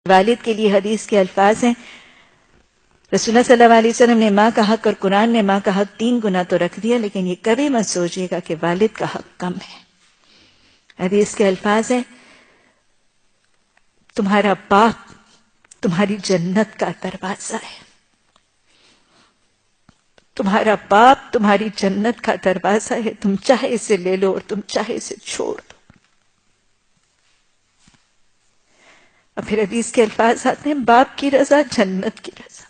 والد کے لیے حدیث کے الفاظ ہیں، رسول اللہ صلی اللہ علیہ وسلم نے ماں کا حق اور قرآن نے ماں کا حق 3 گنا تو رکھ دیا، لیکن یہ کبھی مت سوچیے گا کہ والد کا حق کم ہے۔ حدیث کے الفاظ ہیں، تمہارا باپ تمہاری جنت کا دروازہ ہے، تمہارا باپ تمہاری جنت کا دروازہ ہے، تم چاہے اسے لے لو اور تم چاہے اسے چھوڑ دو۔ اور پھر حدیث کے الفاظ آتے ہیں، باپ کی رضا جنت کی رضا۔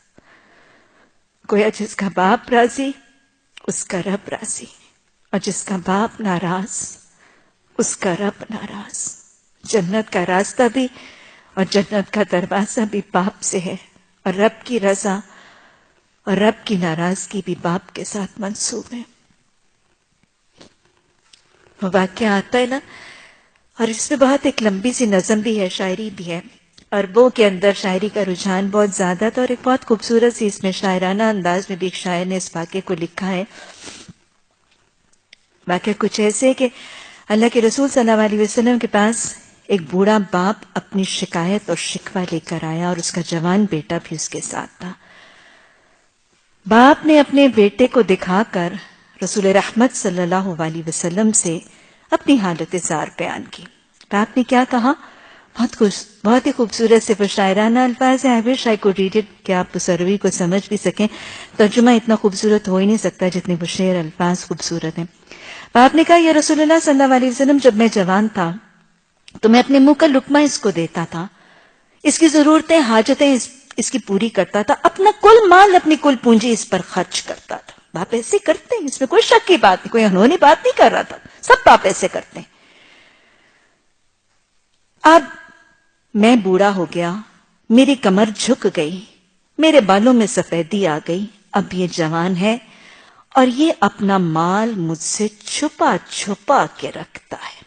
گویا جس کا باپ راضی اس کا رب راضی، اور جس کا باپ ناراض اس کا رب ناراض۔ جنت کا راستہ بھی اور جنت کا دروازہ بھی باپ سے ہے، اور رب کی رضا اور رب کی ناراضگی بھی باپ کے ساتھ منسوب ہے۔ وہ واقعہ آتا ہے نا، اور اس میں بہت ایک لمبی سی نظم بھی ہے، شاعری بھی ہے۔ عربوں کے اندر شاعری کا رجحان بہت زیادہ تھا، اور ایک بہت خوبصورت سی اس میں شاعرانہ انداز میں بھی ایک شاعر نے اس واقعے کو لکھا ہے۔ واقعہ کچھ ایسے کہ اللہ کے رسول صلی اللہ علیہ وسلم کے پاس ایک بوڑھا باپ اپنی شکایت اور شکوہ لے کر آیا، اور اس کا جوان بیٹا بھی اس کے ساتھ تھا۔ باپ نے اپنے بیٹے کو دکھا کر رسول رحمت صلی اللہ علیہ وسلم سے اپنی حالت زار بیان کی۔ باپ نے کیا کہا؟ بہت ہی خوبصورت سے وہ شاعرانہ الفاظ ہیں۔ I wish I could read it کہ آپ اس عربی کو سمجھ بھی سکیں۔ ترجمہ اتنا خوبصورت ہو ہی نہیں سکتا جتنے وہ شعر الفاظ خوبصورت ہیں۔ باپ نے کہا، یا رسول اللہ صلی اللہ علیہ وسلم، جب میں جوان تھا تو میں اپنے منہ کا لقمہ اس کو دیتا تھا، اس کی ضرورتیں حاجتیں اس کی پوری کرتا تھا، اپنا کل مال اپنی کل پونجی اس پر خرچ کرتا تھا۔ باپ ایسے کرتے ہیں، اس میں کوئی شک کی بات نہیں، کوئی انہونی بات نہیں کر رہا تھا، سب باپ ایسے کرتے ہیں۔ اب میں بوڑھا ہو گیا، میری کمر جھک گئی، میرے بالوں میں سفیدی آ گئی، اب یہ جوان ہے اور یہ اپنا مال مجھ سے چھپا چھپا کے رکھتا ہے۔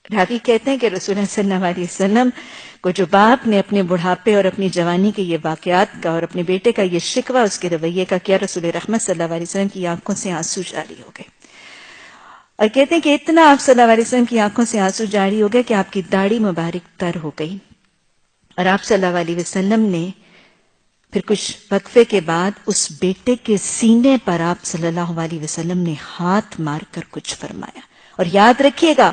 راوی کہتے ہیں کہ رسول اللہ صلی اللہ علیہ وسلم کو جو باپ نے اپنے بڑھاپے اور اپنی جوانی کے یہ واقعات کا اور اپنے بیٹے کا یہ شکوہ اس کے رویے کا کیا، رسول رحمت صلی اللہ علیہ وسلم کی آنکھوں سے آنسو جاری ہو گئے، اور کہتے ہیں کہ اتنا آپ صلی اللہ علیہ وسلم کی آنکھوں سے آنسو جاری ہو گئے کہ آپ کی داڑھی مبارک تر ہو گئی، اور آپ صلی اللہ علیہ وسلم نے پھر کچھ وقفے کے بعد اس بیٹے کے سینے پر آپ صلی اللہ علیہ وسلم نے ہاتھ مار کر کچھ فرمایا۔ اور یاد رکھیے گا،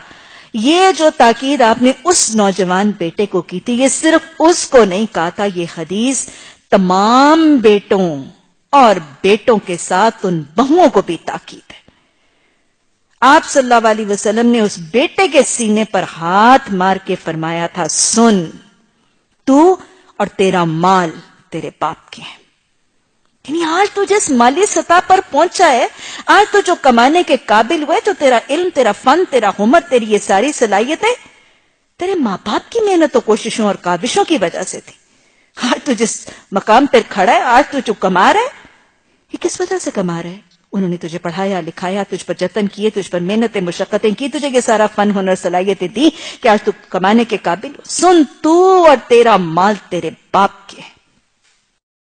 یہ جو تاکید آپ نے اس نوجوان بیٹے کو کی تھی، یہ صرف اس کو نہیں کہا تھا، یہ حدیث تمام بیٹوں اور بیٹوں کے ساتھ ان بہوؤں کو بھی تاکید ہے۔ آپ صلی اللہ علیہ وسلم نے اس بیٹے کے سینے پر ہاتھ مار کے فرمایا تھا، سن، تو اور تیرا مال تیرے باپ کے ہیں۔ یعنی آج تو جس مالی سطح پر پہنچا ہے، آج تو جو کمانے کے قابل ہوئے، جو تیرا علم، تیرا فن، تیرا ہنر، تیری یہ ساری صلاحیتیں تیرے ماں باپ کی محنت و کوششوں اور کاوشوں کی وجہ سے تھی۔ آج تو جس مقام پر کھڑا ہے، آج تو جو کما رہا ہے، یہ کس وجہ سے کما رہا ہے؟ انہوں نے تجھے پڑھایا لکھایا، تجھ پر جتن کیے، تجھ پر محنتیں مشقتیں کی، تجھے یہ سارا فن ہنر صلاحیتیں دی کہ آج تو کمانے کے قابل ہو۔ سن، تو اور تیرا مال تیرے باپ کے ہیں۔